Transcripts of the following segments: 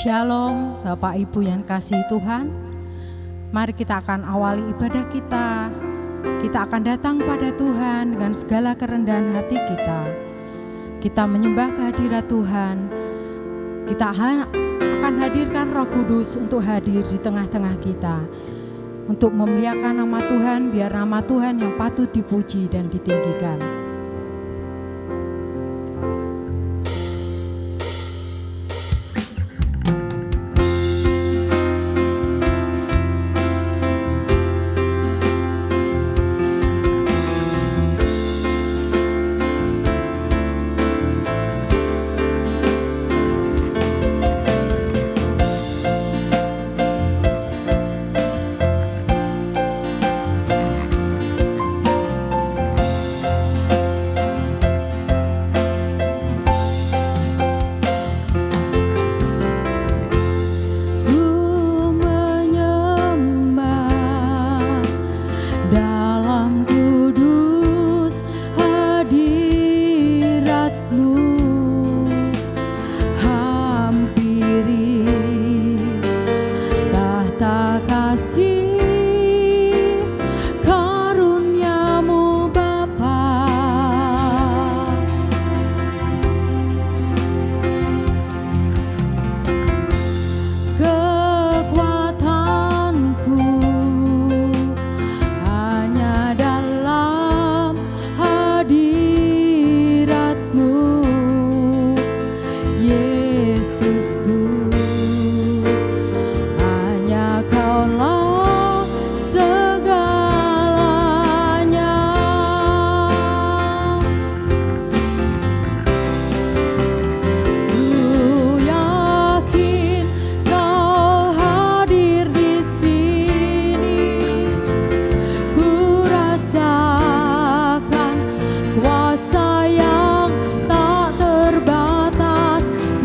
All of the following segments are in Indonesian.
Shalom Bapak Ibu yang kasih Tuhan. Mari kita akan awali ibadah kita. Kita akan datang pada Tuhan dengan segala kerendahan hati kita. Kita menyembah kehadirat Tuhan. Kita akan hadirkan Roh Kudus untuk hadir di tengah-tengah kita. Untuk memuliakan nama Tuhan, biar nama Tuhan yang patut dipuji dan ditinggikan.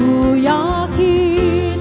Ku yakin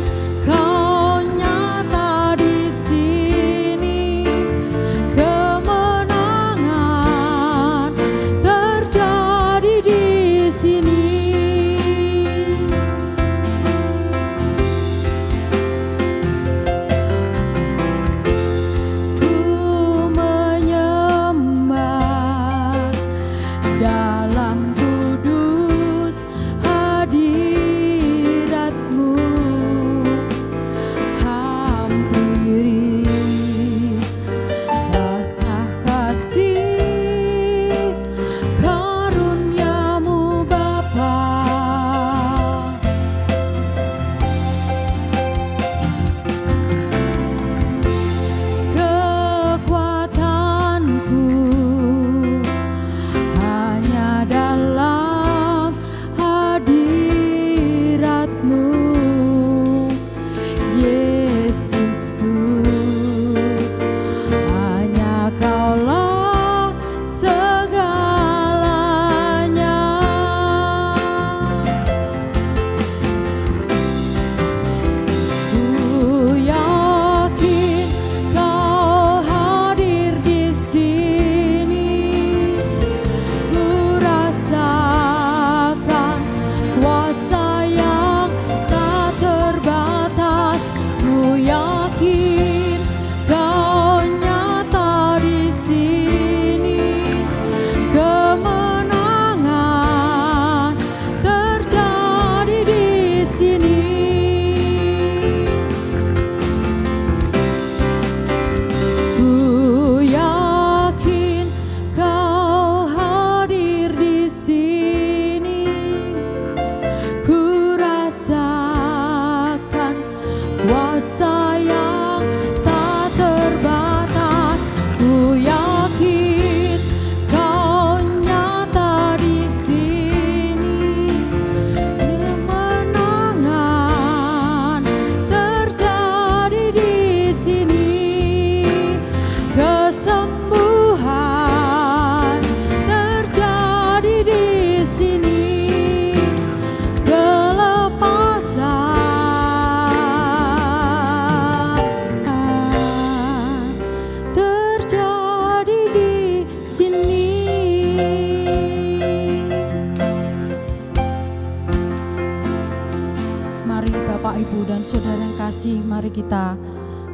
Mari Bapak, Ibu, dan Saudara yang kasih, mari kita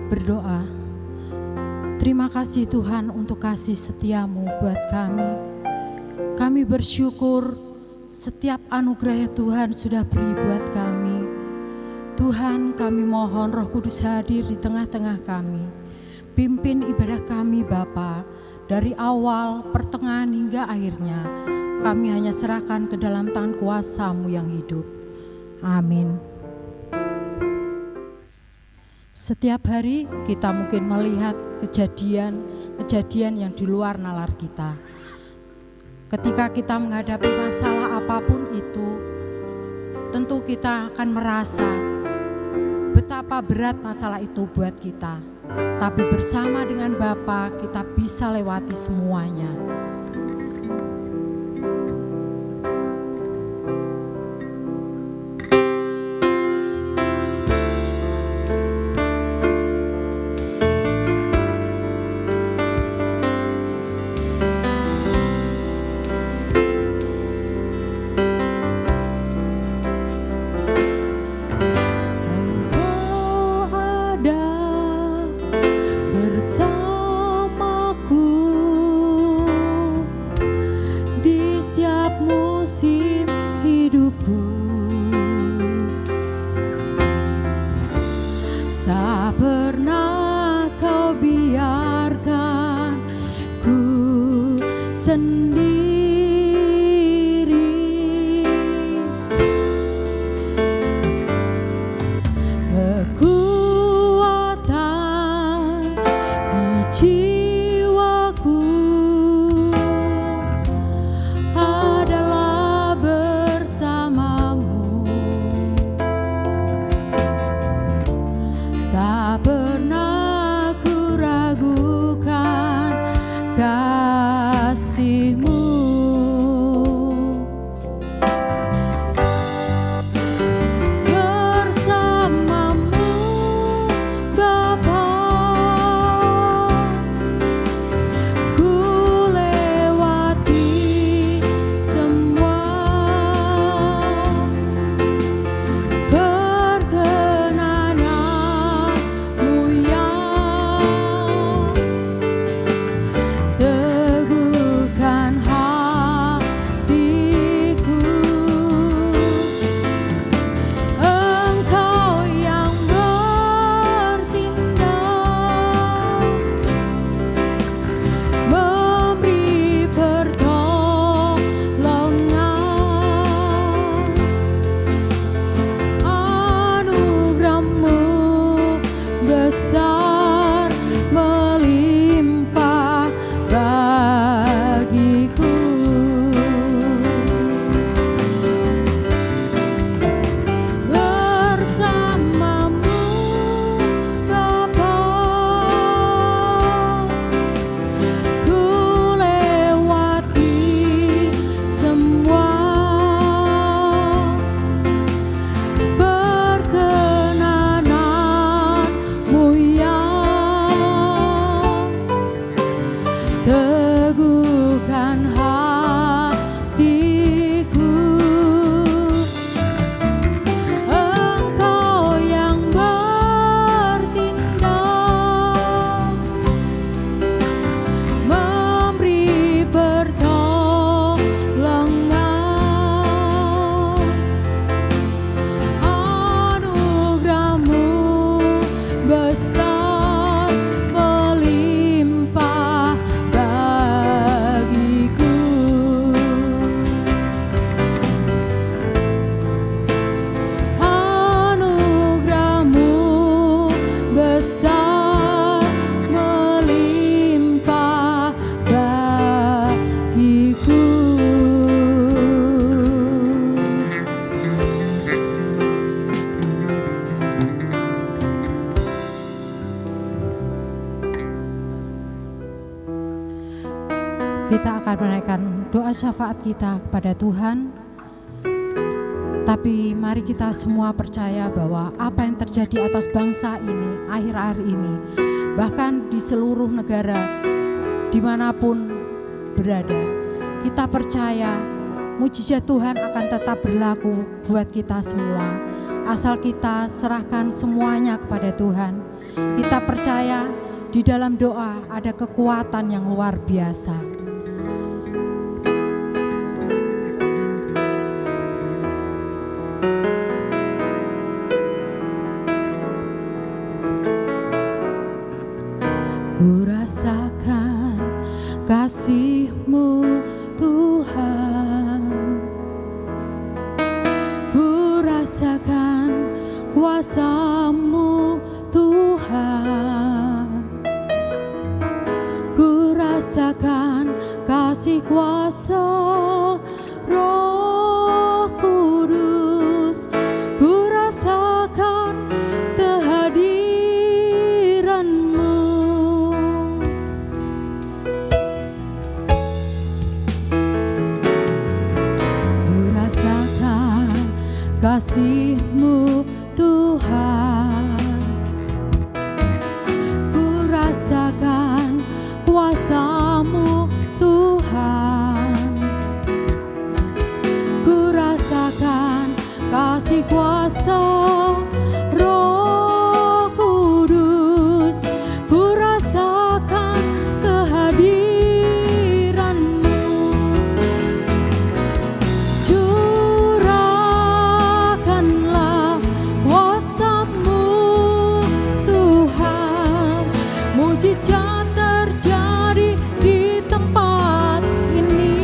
berdoa. Terima kasih Tuhan untuk kasih setia-Mu buat kami. Kami bersyukur setiap anugerah yang Tuhan sudah beri buat kami. Tuhan, kami mohon Roh Kudus hadir di tengah-tengah kami. Pimpin ibadah kami Bapa, dari awal, pertengahan hingga akhirnya. Kami hanya serahkan ke dalam tangan kuasa-Mu yang hidup. Amin. Setiap hari kita mungkin melihat kejadian yang di luar nalar kita. Ketika kita menghadapi masalah apapun itu, tentu kita akan merasa betapa berat masalah itu buat kita. Tapi bersama dengan Bapa kita bisa lewati semuanya. Kita akan menaikkan doa syafaat kita kepada Tuhan. Tapi mari kita semua percaya bahwa apa yang terjadi atas bangsa ini, akhir-akhir ini, bahkan di seluruh negara, dimanapun berada, kita percaya mujizat Tuhan akan tetap berlaku buat kita semua. asal kita serahkan semuanya kepada Tuhan. Kita percaya di dalam doa ada kekuatan yang luar biasa. Ku rasakan kasih-Mu Tuhan, ku rasakan kuasa-Mu Tuhan, ku rasakan kasih kuasa Roh Kudus, ku rasakan kehadiran-Mu. Ku rasakan kasih-Mu Tuhan, ku rasakan kuasa-Mu Tuhan, ku rasakan kasih kuasa Roh Kudus, ku rasakan kehadiran-Mu. Curahkanlah kuasa-Mu Tuhan, mujizat terjadi di tempat ini.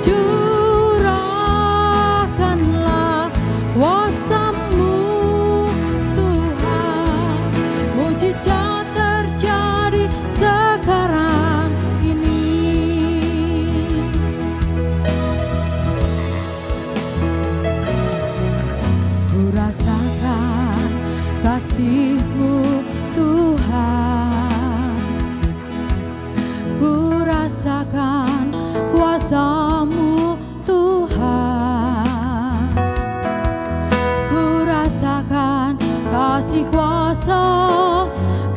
Curahkanlah kuasa-Mu Tuhan, mujizat terjadi sekarang ini. Ku rasakan kasih-Mu Tuhan, ku rasakan kuasa-Mu Tuhan, ku rasakan kasih kuasa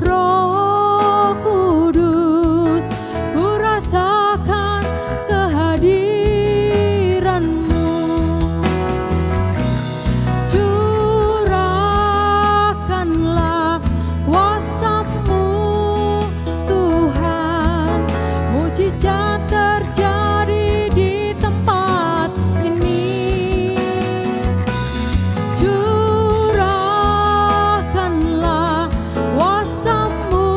Roh Kudus, ku rasakan kehadiran-Mu. Curahkanlah kuasa-Mu Tuhan, mujizat terjadi di tempat ini. Curahkanlah kuasa-Mu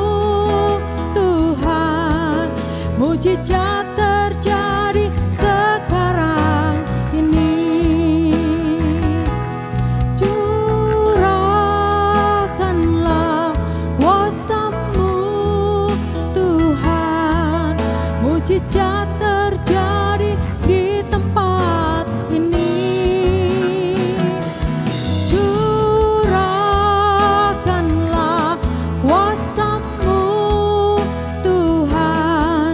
Tuhan, mujizat terjadi sekarang ini. Curahkanlah kuasa-Mu Tuhan, mujizat terjadi di tempat ini. Curahkanlah kuasa-Mu Tuhan,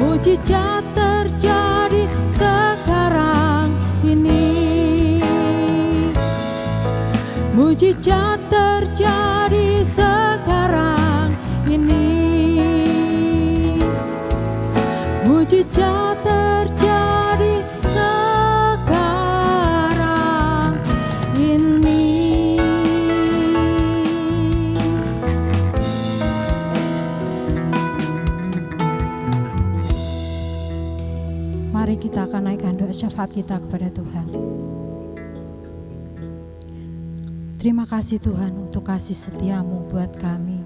mujizat terjadi sekarang ini. Mujizat terjadi sekarang ini. Mujizat terjadi sekarang ini. Mari kita akan naikkan doa syafaat kita kepada Tuhan. Terima kasih Tuhan untuk kasih setia-Mu buat kami.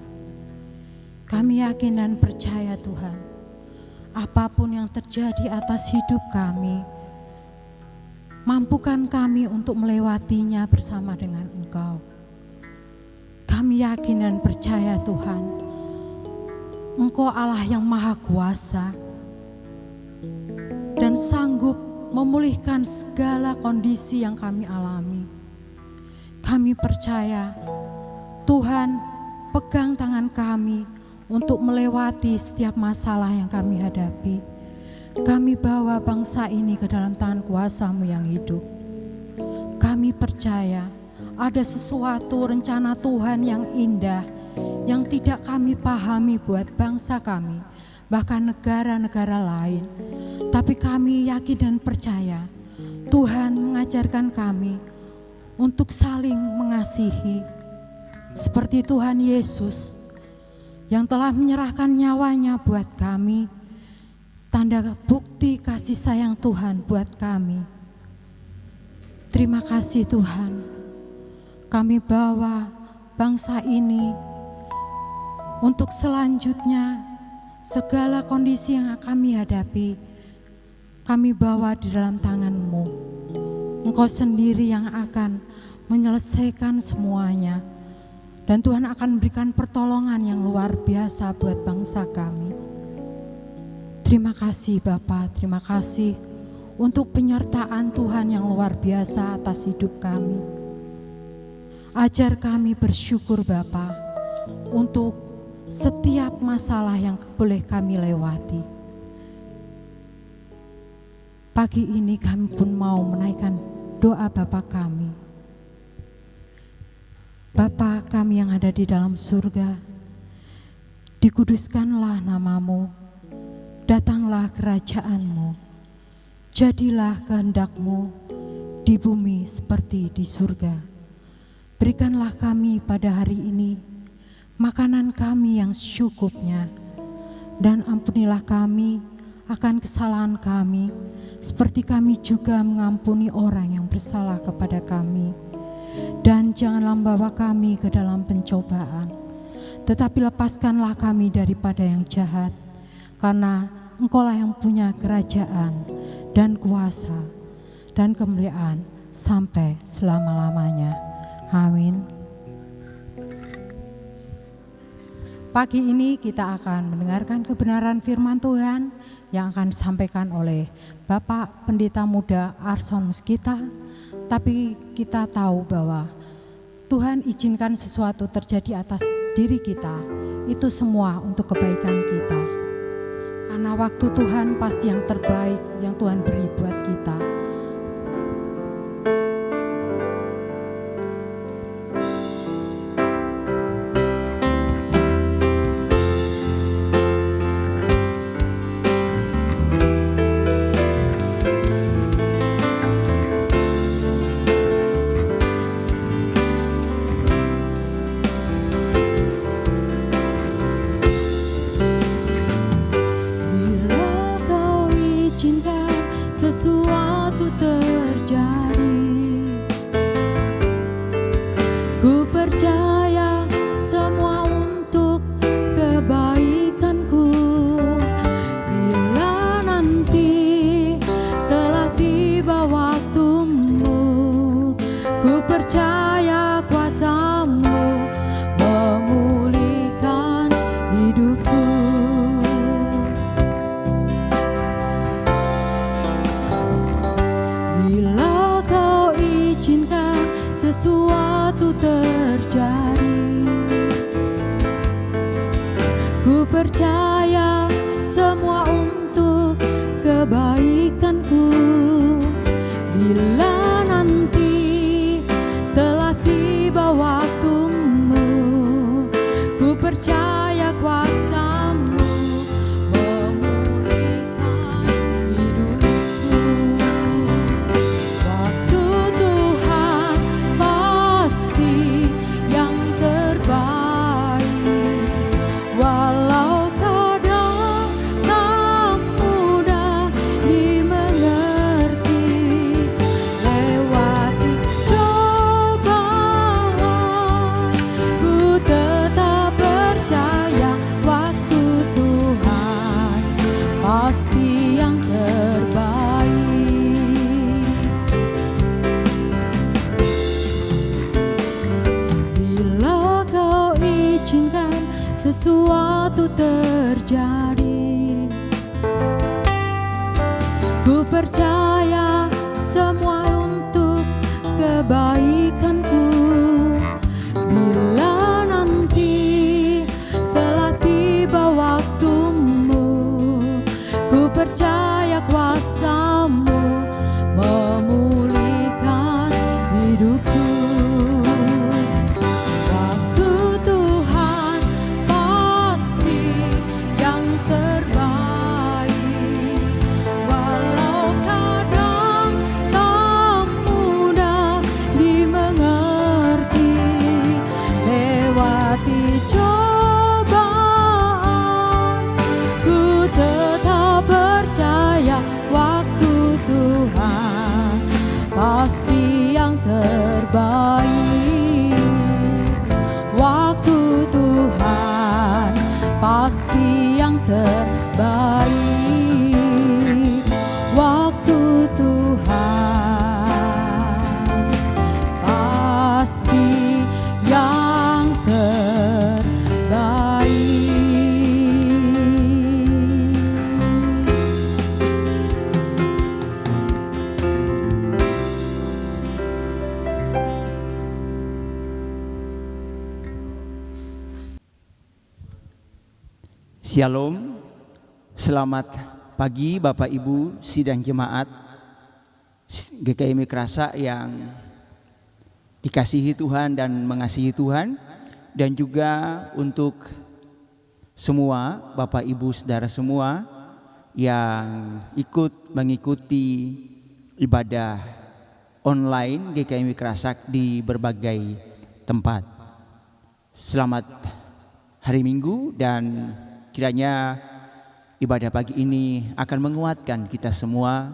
Kami yakin dan percaya Tuhan, apapun yang terjadi atas hidup kami, mampukan kami untuk melewatinya bersama dengan Engkau. Kami yakin dan percaya Tuhan, Engkau Allah yang Maha Kuasa dan sanggup memulihkan segala kondisi yang kami alami. Kami percaya Tuhan pegang tangan kami untuk melewati setiap masalah yang kami hadapi. Kami bawa bangsa ini ke dalam tangan kuasa-Mu yang hidup. Kami percaya ada sesuatu rencana Tuhan yang indah yang tidak kami pahami buat bangsa kami, bahkan negara-negara lain. Tapi kami yakin dan percaya Tuhan mengajarkan kami untuk saling mengasihi seperti Tuhan Yesus yang telah menyerahkan nyawanya buat kami, tanda bukti kasih sayang Tuhan buat kami. Terima kasih Tuhan, kami bawa bangsa ini untuk selanjutnya segala kondisi yang kami hadapi, kami bawa di dalam tangan-Mu. Engkau sendiri yang akan menyelesaikan semuanya. Dan Tuhan akan memberikan pertolongan yang luar biasa buat bangsa kami. Terima kasih Bapa, terima kasih untuk penyertaan Tuhan yang luar biasa atas hidup kami. Ajar kami bersyukur Bapa untuk setiap masalah yang boleh kami lewati. Pagi ini kami pun mau menaikkan doa Bapa kami. Bapa kami yang ada di dalam surga, dikuduskanlah nama-Mu, datanglah kerajaan-Mu, jadilah kehendak-Mu di bumi seperti di surga. Berikanlah kami pada hari ini makanan kami yang secukupnya, dan ampunilah kami akan kesalahan kami, seperti kami juga mengampuni orang yang bersalah kepada kami. Dan janganlah membawa kami ke dalam pencobaan, tetapi lepaskanlah kami daripada yang jahat, karena Engkaulah yang punya kerajaan dan kuasa dan kemuliaan sampai selama-lamanya. Amin. Pagi ini kita akan mendengarkan kebenaran firman Tuhan yang akan disampaikan oleh Bapak Pendeta Muda Arson Muskita. Tapi kita tahu bahwa Tuhan izinkan sesuatu terjadi atas diri kita, itu semua untuk kebaikan kita. Karena waktu Tuhan pasti yang terbaik yang Tuhan beri buat kita. Sesuatu terjadi, ku percaya semua untuk kebaikanku. Bila nanti telah tiba waktumu, ku percaya kuasa-Mu memulihkan hidupku. Bila Kau izinkan sesuatu terjadi, ku percaya semua untuk kebaikanku. Bila nanti telah tiba waktumu, ku percaya kuasa-Mu memulihkan hidupku. Waktu Tuhan pasti yang terbaik, walau kadang tak mudah dimengerti. Lewati cobaan, ku tetap percaya waktu Tuhan pasti yang terbaik. Bila Kau izinkan sesuatu terjadi, ku percaya semua untuk kebaikanku. Bila nanti telah tiba waktumu, ku percaya kuasa-Mu memulihkan hidupku. Waktu Tuhan pasti yang terbaik. menghadapi cobaan, ku tetap percaya waktu Tuhan pasti yang terbaik. Waktu Tuhan pasti yang terbaik. Waktu Tuhan pasti yang terbaik. Shalom, selamat pagi Bapak Ibu sidang jemaat GKI Mikrasa yang dikasihi Tuhan dan mengasihi Tuhan, dan juga untuk semua Bapak Ibu saudara semua yang ikut mengikuti ibadah online GKI Mikrasa di berbagai tempat. Selamat hari Minggu, dan kiranya ibadah pagi ini akan menguatkan kita semua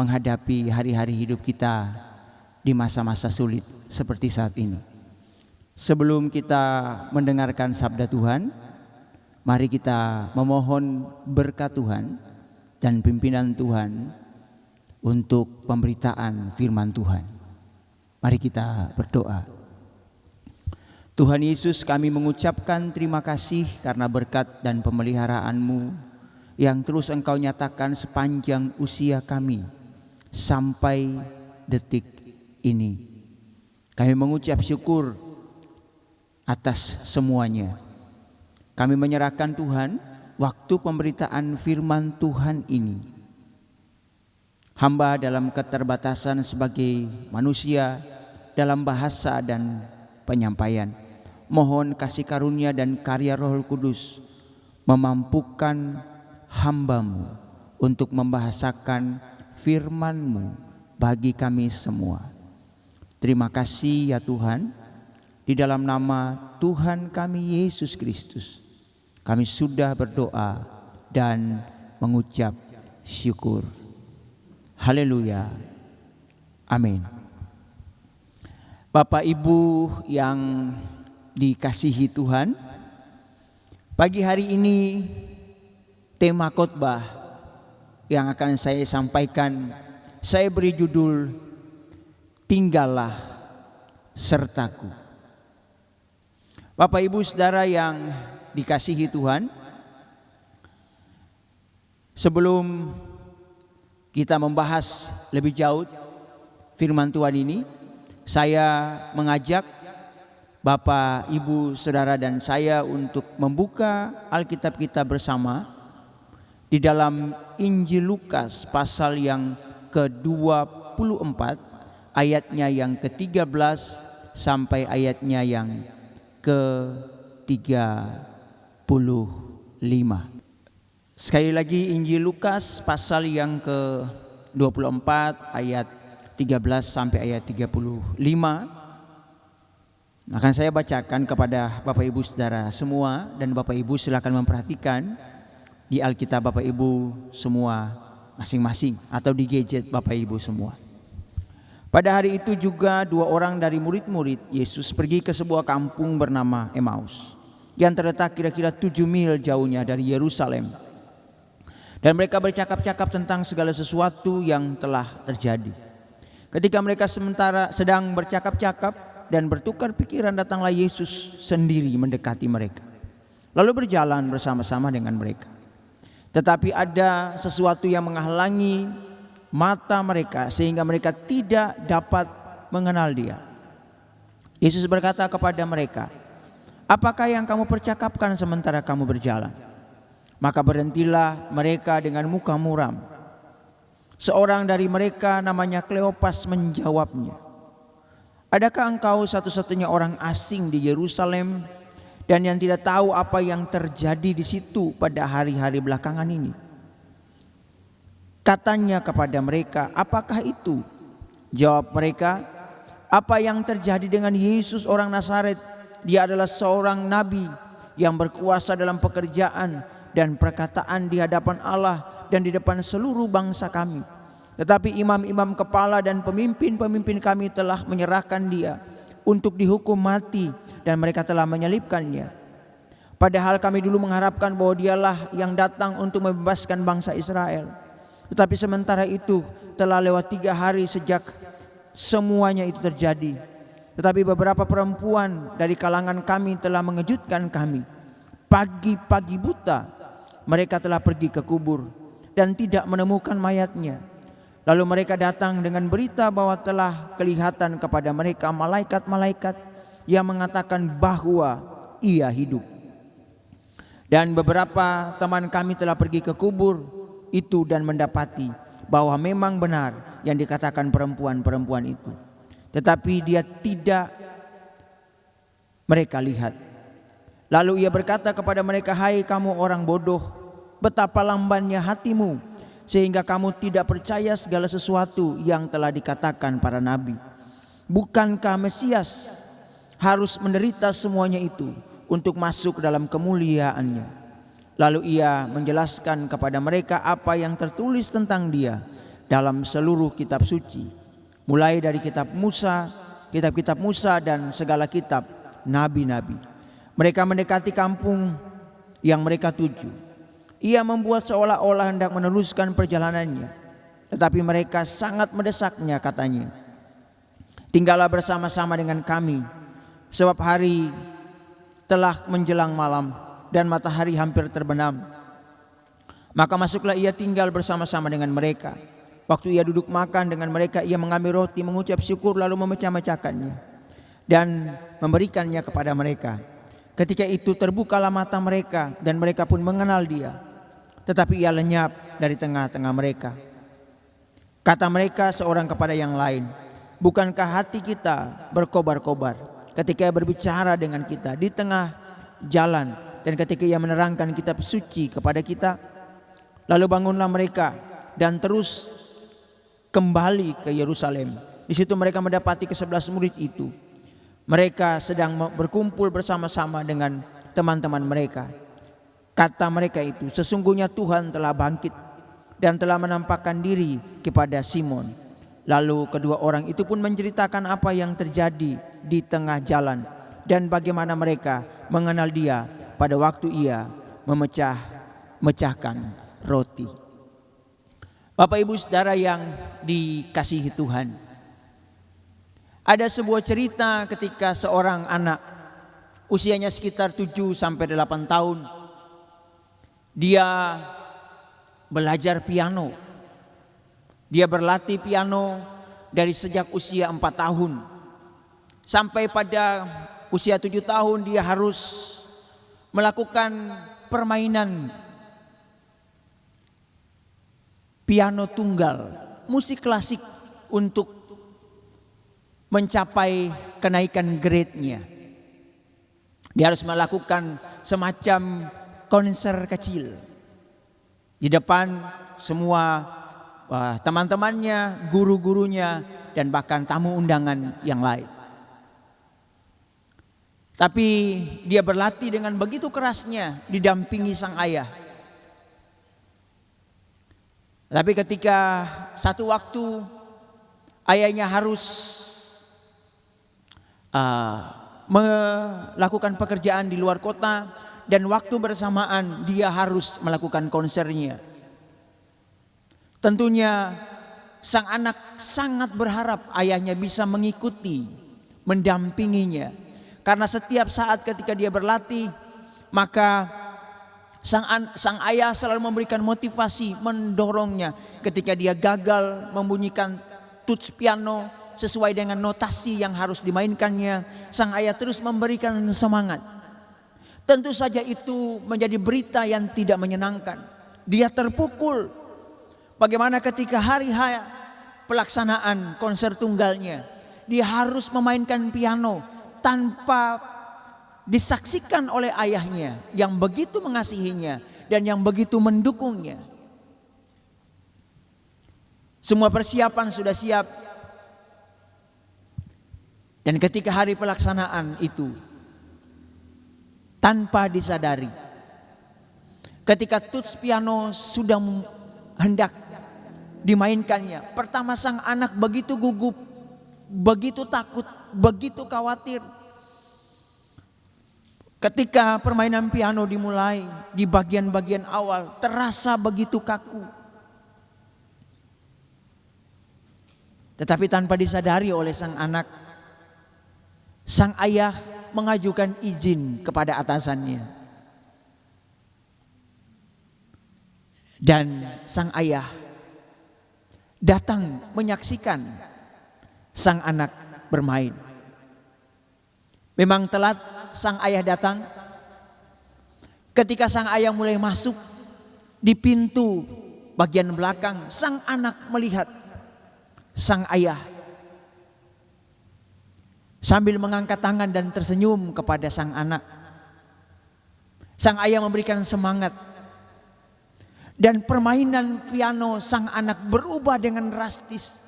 menghadapi hari-hari hidup kita di masa-masa sulit seperti saat ini. Sebelum kita mendengarkan sabda Tuhan, mari kita memohon berkat Tuhan dan pimpinan Tuhan untuk pemberitaan firman Tuhan. Mari kita berdoa. Tuhan Yesus, kami mengucapkan terima kasih karena berkat dan pemeliharaan-Mu yang terus Engkau nyatakan sepanjang usia kami sampai detik ini. Kami mengucap syukur atas semuanya. Kami menyerahkan Tuhan waktu pemberitaan firman Tuhan ini. Hamba dalam keterbatasan sebagai manusia dalam bahasa dan penyampaian, mohon kasih karunia dan karya Roh Kudus memampukan hamba-Mu untuk membahasakan firman-Mu bagi kami semua. Terima kasih ya Tuhan, di dalam nama Tuhan kami Yesus Kristus kami sudah berdoa dan mengucap syukur. Haleluya. Amin. Bapak Ibu yang dikasihi Tuhan, pagi hari ini tema khotbah yang akan saya sampaikan saya beri judul Tinggallah Sertaku. Bapak Ibu Saudara yang dikasihi Tuhan, sebelum kita membahas lebih jauh firman Tuhan ini, saya mengajak Bapak, Ibu, Saudara dan saya untuk membuka Alkitab kita bersama di dalam Injil Lukas pasal yang ke-24, ayatnya yang ke-13 sampai ayatnya yang ke-35. Sekali lagi Injil Lukas pasal yang ke-24 ayat 13 sampai ayat 35. Akan saya bacakan kepada Bapak Ibu Saudara semua, dan Bapak Ibu silakan memperhatikan di Alkitab Bapak Ibu semua masing-masing atau di gadget Bapak Ibu semua. Pada hari itu juga 2 orang dari murid-murid Yesus pergi ke sebuah kampung bernama Emmaus yang terletak kira-kira 7 mil jauhnya dari Yerusalem. Dan mereka bercakap-cakap tentang segala sesuatu yang telah terjadi. Ketika mereka sedang bercakap-cakap dan bertukar pikiran, datanglah Yesus sendiri mendekati mereka, lalu berjalan bersama-sama dengan mereka. Tetapi ada sesuatu yang menghalangi mata mereka sehingga mereka tidak dapat mengenal Dia. Yesus berkata kepada mereka, "Apakah yang kamu percakapkan sementara kamu berjalan?" Maka berhentilah mereka dengan muka muram. Seorang dari mereka namanya Kleopas menjawabnya, "Adakah engkau satu-satunya orang asing di Yerusalem dan yang tidak tahu apa yang terjadi di situ pada hari-hari belakangan ini?" Katanya kepada mereka, "Apakah itu?" Jawab mereka, "Apa yang terjadi dengan Yesus orang Nazaret Dia adalah seorang nabi yang berkuasa dalam pekerjaan dan perkataan di hadapan Allah dan di depan seluruh bangsa kami. Tetapi imam-imam kepala dan pemimpin-pemimpin kami telah menyerahkan dia untuk dihukum mati dan mereka telah menyalibkannya. Padahal kami dulu mengharapkan bahwa dialah yang datang untuk membebaskan bangsa Israel. Tetapi sementara itu telah lewat 3 hari sejak semuanya itu terjadi. Tetapi beberapa perempuan dari kalangan kami telah mengejutkan kami. Pagi-pagi buta mereka telah pergi ke kubur dan tidak menemukan mayatnya. Lalu mereka datang dengan berita bahwa telah kelihatan kepada mereka malaikat-malaikat yang mengatakan bahwa ia hidup. Dan beberapa teman kami telah pergi ke kubur itu dan mendapati bahwa memang benar yang dikatakan perempuan-perempuan itu. Tetapi dia tidak mereka lihat. Lalu ia berkata kepada mereka, "Hai kamu orang bodoh, betapa lambannya hatimu, sehingga kamu tidak percaya segala sesuatu yang telah dikatakan para nabi. Bukankah Mesias harus menderita semuanya itu untuk masuk dalam kemuliaannya?" Lalu ia menjelaskan kepada mereka apa yang tertulis tentang dia dalam seluruh kitab suci, mulai dari kitab-kitab Musa dan segala kitab nabi-nabi. Mereka mendekati kampung yang mereka tuju. Ia membuat seolah-olah hendak meneruskan perjalanannya, tetapi mereka sangat mendesaknya, katanya, "Tinggallah bersama-sama dengan kami, sebab hari telah menjelang malam dan matahari hampir terbenam." Maka masuklah ia tinggal bersama-sama dengan mereka. Waktu ia duduk makan dengan mereka, ia mengambil roti, mengucap syukur, lalu memecah-mecahkannya dan memberikannya kepada mereka. Ketika itu terbukalah mata mereka dan mereka pun mengenal dia. Tetapi ia lenyap dari tengah-tengah mereka. Kata mereka seorang kepada yang lain, "Bukankah hati kita berkobar-kobar ketika ia berbicara dengan kita di tengah jalan dan ketika ia menerangkan kitab suci kepada kita?" Lalu bangunlah mereka dan terus kembali ke Yerusalem. Di situ mereka mendapati ke-11 murid itu. Mereka sedang berkumpul bersama-sama dengan teman-teman mereka. Kata mereka itu, "Sesungguhnya Tuhan telah bangkit dan telah menampakkan diri kepada Simon." Lalu kedua orang itu pun menceritakan apa yang terjadi di tengah jalan dan bagaimana mereka mengenal dia pada waktu ia memecahkan roti. Bapak Ibu Saudara yang dikasihi Tuhan, ada sebuah cerita ketika seorang anak usianya sekitar 7 sampai 8 tahun. Dia belajar piano. Dia berlatih piano dari sejak usia 4 tahun. Sampai pada usia 7 tahun dia harus melakukan permainan piano tunggal, musik klasik untuk mencapai kenaikan grade-nya. Dia harus melakukan semacam konser kecil di depan semua teman-temannya, guru-gurunya, dan bahkan tamu undangan yang lain. Tapi dia berlatih dengan begitu kerasnya didampingi sang ayah. Tapi ketika satu waktu ayahnya harus melakukan pekerjaan di luar kota dan waktu bersamaan dia harus melakukan konsernya. Tentunya sang anak sangat berharap ayahnya bisa mengikuti, mendampinginya. Karena setiap saat ketika dia berlatih, maka sang ayah selalu memberikan motivasi, mendorongnya. Ketika dia gagal membunyikan tuts piano sesuai dengan notasi yang harus dimainkannya, sang ayah terus memberikan semangat. Tentu saja itu menjadi berita yang tidak menyenangkan. Dia terpukul. Bagaimana ketika hari pelaksanaan konser tunggalnya, dia harus memainkan piano tanpa disaksikan oleh ayahnya yang begitu mengasihinya dan yang begitu mendukungnya. Semua persiapan sudah siap. Dan ketika hari pelaksanaan itu, tanpa disadari. Ketika tuts piano sudah hendak dimainkannya, pertama sang anak begitu gugup, begitu takut, begitu khawatir. Ketika permainan piano dimulai, di bagian-bagian awal terasa begitu kaku. Tetapi tanpa disadari oleh sang anak, sang ayah mengajukan izin kepada atasannya. Dan sang ayah datang menyaksikan sang anak bermain. Memang telat sang ayah datang. Ketika sang ayah mulai masuk di pintu bagian belakang, sang anak melihat sang ayah sambil mengangkat tangan dan tersenyum kepada sang anak. Sang ayah memberikan semangat. Dan permainan piano sang anak berubah dengan drastis.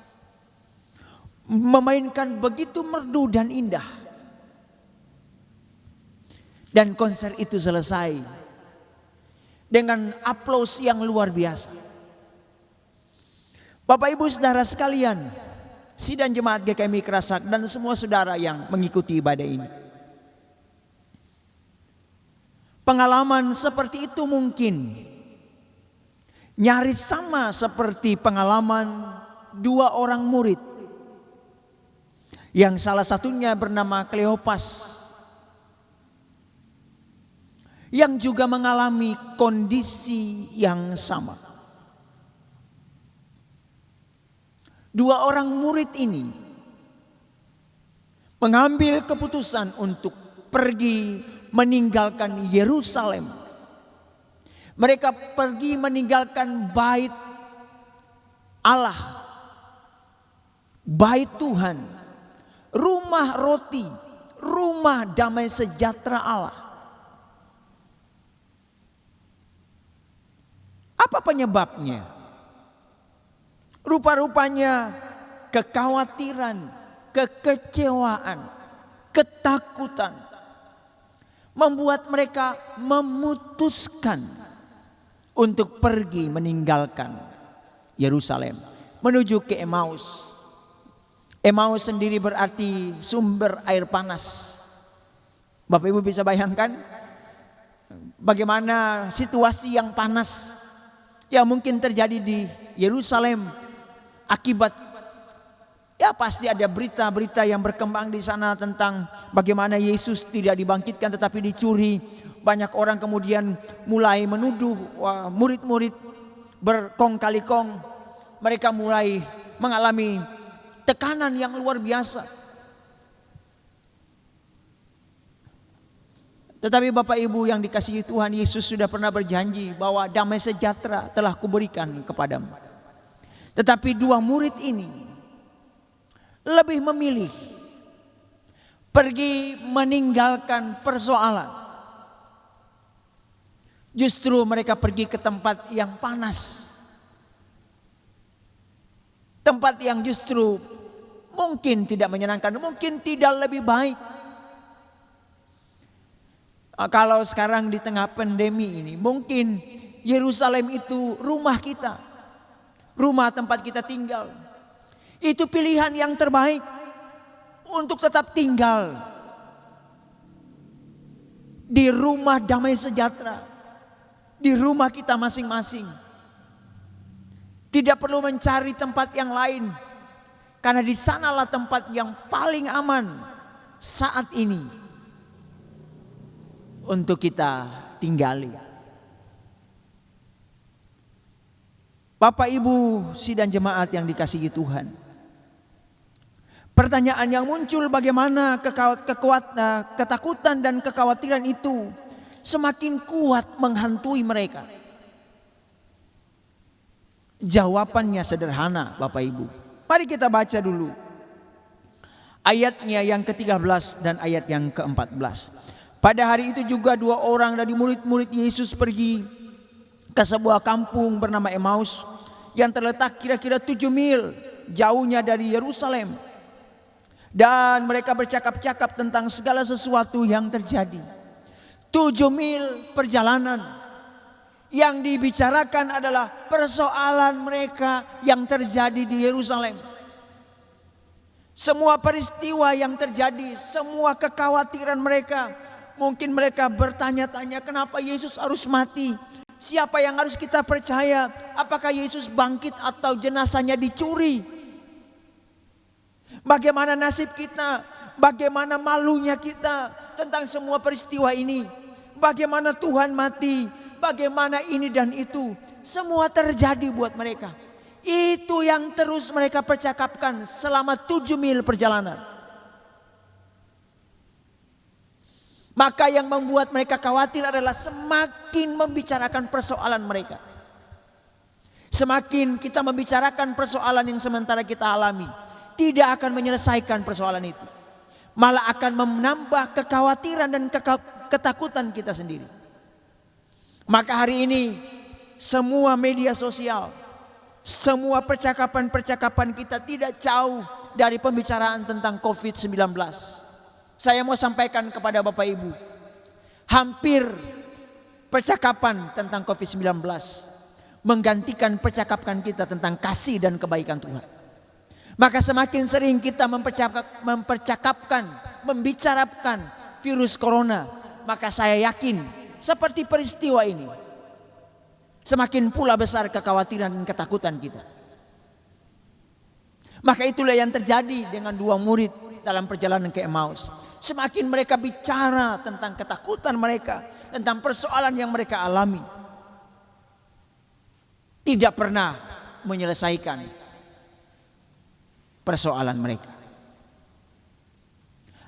Memainkan begitu merdu dan indah. Dan konser itu selesai dengan aplaus yang luar biasa. Bapak Ibu Saudara sekalian, sidang jemaat GKMI Kerasak dan semua saudara yang mengikuti ibadah ini. Pengalaman seperti itu mungkin nyaris sama seperti pengalaman dua orang murid. Yang salah satunya bernama Kleopas, yang juga mengalami kondisi yang sama. Dua orang murid ini mengambil keputusan untuk pergi meninggalkan Yerusalem. Mereka pergi meninggalkan bait Allah, bait Tuhan, rumah roti, rumah damai sejahtera Allah. Apa penyebabnya? Rupa-rupanya kekhawatiran, kekecewaan, ketakutan membuat mereka memutuskan untuk pergi meninggalkan Yerusalem menuju ke Emmaus. Emmaus sendiri berarti sumber air panas. Bapak Ibu bisa bayangkan bagaimana situasi yang panas yang mungkin terjadi di Yerusalem akibat pasti ada berita-berita yang berkembang di sana tentang bagaimana Yesus tidak dibangkitkan tetapi dicuri. Banyak orang kemudian mulai menuduh murid-murid berkong kali kong. Mereka mulai mengalami tekanan yang luar biasa. Tetapi Bapak Ibu yang dikasihi Tuhan, Yesus sudah pernah berjanji bahwa damai sejahtera telah kuberikan kepadamu. Tetapi dua murid ini lebih memilih pergi meninggalkan persoalan. Justru mereka pergi ke tempat yang panas. Tempat yang justru mungkin tidak menyenangkan, mungkin tidak lebih baik. Kalau sekarang di tengah pandemi ini, mungkin Yerusalem itu rumah kita, rumah tempat kita tinggal. Itu pilihan yang terbaik untuk tetap tinggal di rumah damai sejahtera, di rumah kita masing-masing. Tidak perlu mencari tempat yang lain, karena di sanalah tempat yang paling aman saat ini untuk kita tinggali. Bapak Ibu sidang jemaat yang dikasihi Tuhan, pertanyaan yang muncul bagaimana ketakutan dan kekhawatiran itu semakin kuat menghantui mereka. Jawabannya sederhana Bapak Ibu. Mari kita baca dulu ayatnya yang ke-13 dan ayat yang ke-14. Pada hari itu juga dua orang dari murid-murid Yesus pergi ke sebuah kampung bernama Emmaus yang terletak kira-kira 7 mil jauhnya dari Yerusalem. Dan mereka bercakap-cakap tentang segala sesuatu yang terjadi. 7 mil perjalanan. Yang dibicarakan adalah persoalan mereka yang terjadi di Yerusalem. Semua peristiwa yang terjadi, semua kekhawatiran mereka. Mungkin mereka bertanya-tanya, kenapa Yesus harus mati? Siapa yang harus kita percaya? Apakah Yesus bangkit atau jenazahnya dicuri? Bagaimana nasib kita? Bagaimana malunya kita tentang semua peristiwa ini? Bagaimana Tuhan mati? Bagaimana ini dan itu? Semua terjadi buat mereka. Itu yang terus mereka percakapkan selama 7 mil perjalanan. Maka yang membuat mereka khawatir adalah semakin membicarakan persoalan mereka. Semakin kita membicarakan persoalan yang sementara kita alami, tidak akan menyelesaikan persoalan itu. Malah akan menambah kekhawatiran dan ketakutan kita sendiri. Maka hari ini semua media sosial, semua percakapan-percakapan kita tidak jauh dari pembicaraan tentang COVID-19. Saya mau sampaikan kepada Bapak Ibu, hampir percakapan tentang COVID-19 menggantikan percakapan kita tentang kasih dan kebaikan Tuhan. Maka semakin sering kita membicarakan virus corona, maka saya yakin seperti peristiwa ini, semakin pula besar kekhawatiran dan ketakutan kita. Maka itulah yang terjadi dengan 2 murid dalam perjalanan ke Emmaus. Semakin mereka bicara tentang ketakutan mereka, tentang persoalan yang mereka alami, tidak pernah menyelesaikan persoalan mereka.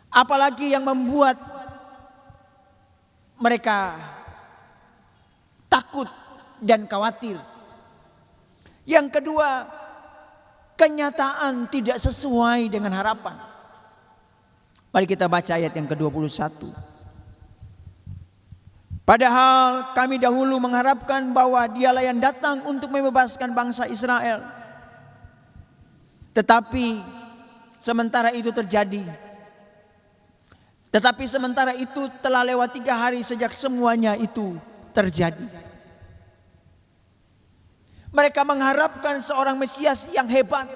Apalagi yang membuat mereka takut dan khawatir. Yang kedua, kenyataan tidak sesuai dengan harapan. Mari kita baca ayat yang ke-21. Padahal kami dahulu mengharapkan bahwa Dialah yang datang untuk membebaskan bangsa Israel. Tetapi sementara itu telah lewat 3 hari sejak semuanya itu terjadi. Mereka mengharapkan seorang Mesias yang hebat,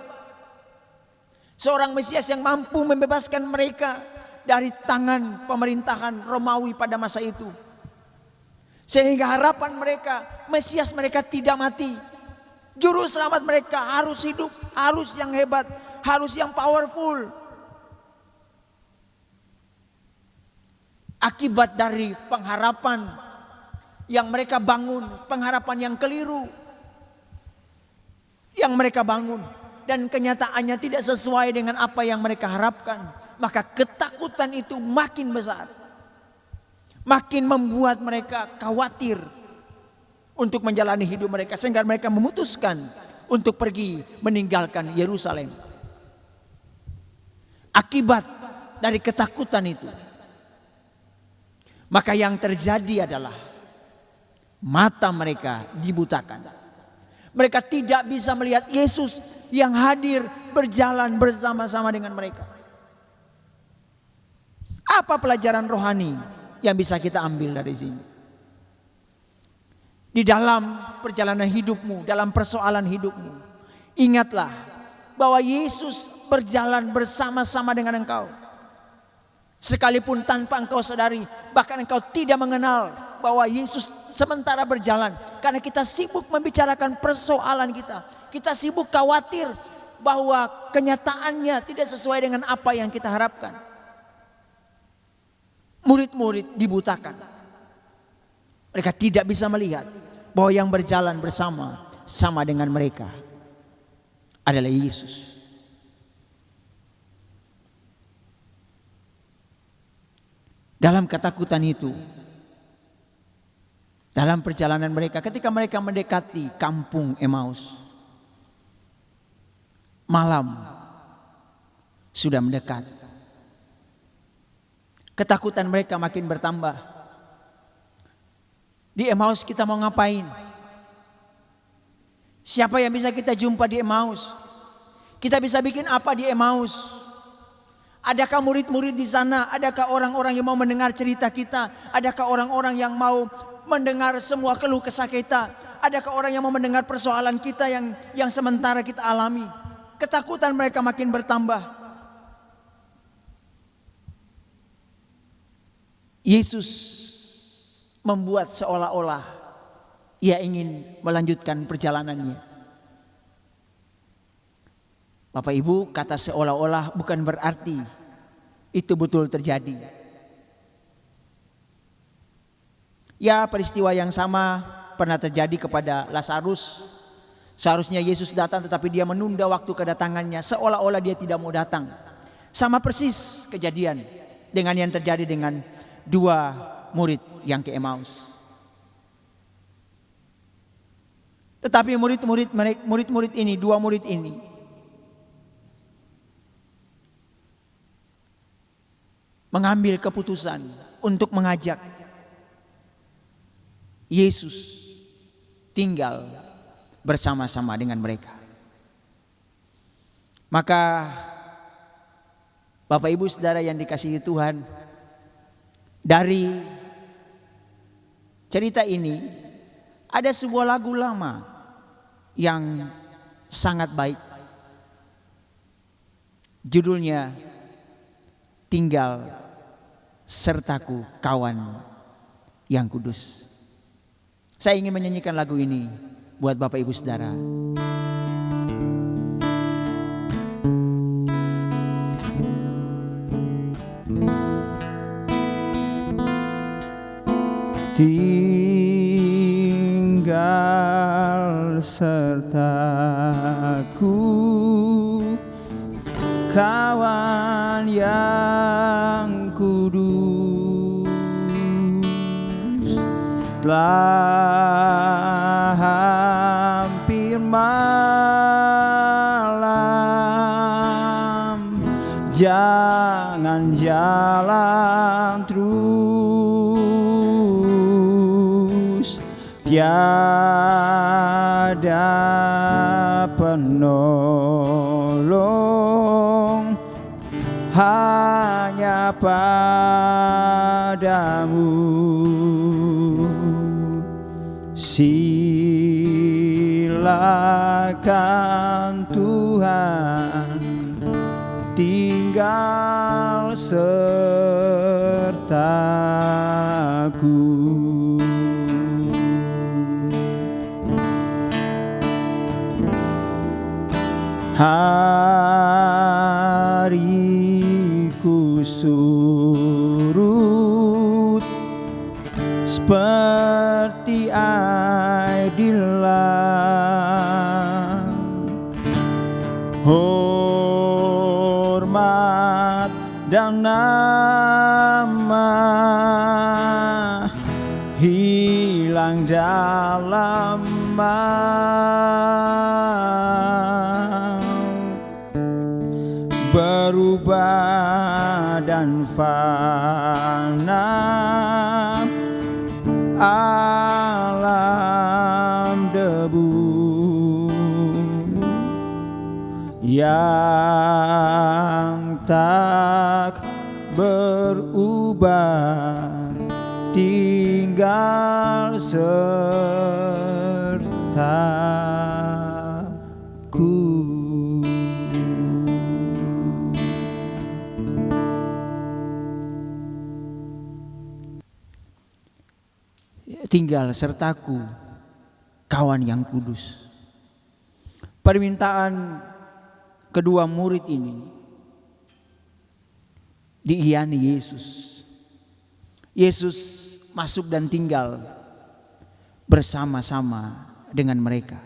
seorang Mesias yang mampu membebaskan mereka dari tangan pemerintahan Romawi pada masa itu. Sehingga harapan mereka, Mesias mereka tidak mati. Juru selamat mereka harus hidup, harus yang hebat, harus yang powerful. Akibat dari pengharapan yang mereka bangun, pengharapan yang keliru yang mereka bangun, dan kenyataannya tidak sesuai dengan apa yang mereka harapkan, maka ketakutan itu makin besar, makin membuat mereka khawatir untuk menjalani hidup mereka, sehingga mereka memutuskan untuk pergi meninggalkan Yerusalem. Akibat dari ketakutan itu, maka yang terjadi adalah mata mereka dibutakan. Mereka tidak bisa melihat Yesus yang hadir berjalan bersama-sama dengan mereka. Apa pelajaran rohani yang bisa kita ambil dari sini? Di dalam perjalanan hidupmu, dalam persoalan hidupmu, ingatlah bahwa Yesus berjalan bersama-sama dengan engkau. Sekalipun tanpa engkau sadari, bahkan engkau tidak mengenal bahwa Yesus sementara berjalan, karena kita sibuk membicarakan persoalan kita. Kita sibuk khawatir bahwa kenyataannya tidak sesuai dengan apa yang kita harapkan. Murid-murid dibutakan. Mereka tidak bisa melihat bahwa yang berjalan bersama dengan mereka adalah Yesus. Dalam ketakutan itu, dalam perjalanan mereka, ketika mereka mendekati kampung Emmaus, malam sudah mendekat. Ketakutan mereka makin bertambah. Di Emmaus kita mau ngapain? Siapa yang bisa kita jumpa di Emmaus? Kita bisa bikin apa di Emmaus? Adakah murid-murid di sana? Adakah orang-orang yang mau mendengar cerita kita? Adakah orang-orang yang mau mendengar semua keluh kesah kita? Adakah orang yang mau mendengar persoalan kita yang sementara kita alami? Ketakutan mereka makin bertambah. Yesus membuat seolah-olah ia ingin melanjutkan perjalanannya. Bapak Ibu, kata seolah-olah bukan berarti itu betul terjadi. Ya, peristiwa yang sama pernah terjadi kepada Lazarus. Seharusnya Yesus datang tetapi dia menunda waktu kedatangannya, seolah-olah dia tidak mau datang. Sama persis kejadian dengan yang terjadi dengan dua murid yang ke Emmaus. Tetapi murid-murid ini, dua murid ini, mengambil keputusan untuk mengajak Yesus tinggal bersama-sama dengan mereka. Maka Bapak Ibu Saudara yang dikasihi Tuhan, dari cerita ini ada sebuah lagu lama yang sangat baik. Judulnya Tinggal Sertaku Kawan yang Kudus. Saya ingin menyanyikan lagu ini buat Bapak Ibu Saudara. Tinggal sertaku kawan yang kudus, telah hampir malam, jangan jalan terus, tiada penolong hanya padamu. Silakan Tuhan tinggal sertaku. Hariku surut seperti air di laut, hormat dan nama hilang dalam berubah dan fana alam debu yang tak berubah, tinggal sertaku. Tinggal sertaku kawan yang kudus. Permintaan kedua murid ini diiyani Yesus. Yesus masuk dan tinggal bersama-sama dengan mereka.